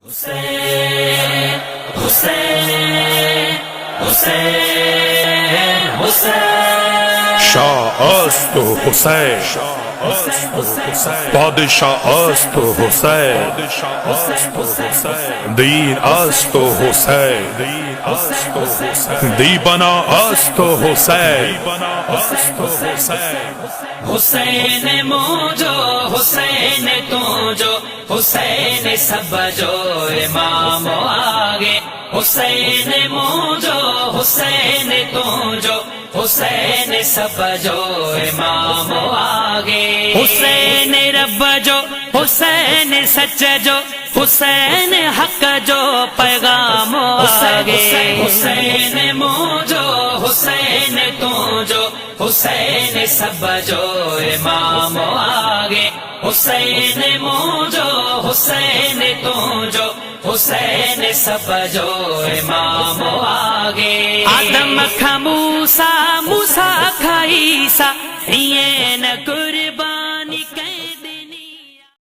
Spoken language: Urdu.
حسین حسین حسین حسین شاہ است و حسین پادشاہ است و حسین دین است و حسین دیبنا است و حسین حسین موجو حسین تو جو حسین سب جو امام آگے حسین موجو حسین تو جو حسین سب جو امام آگے حسین رب جو حسین سچ جو حسین حق جو پیغام آگے حسین موجو حسین تو جو حسین سب جو امام آگے حسین موجو حسین تو جو حسین سب جو امام آگے آدم کھا موسیٰ موسیٰ کھا عیسیٰ یہ نہ قربان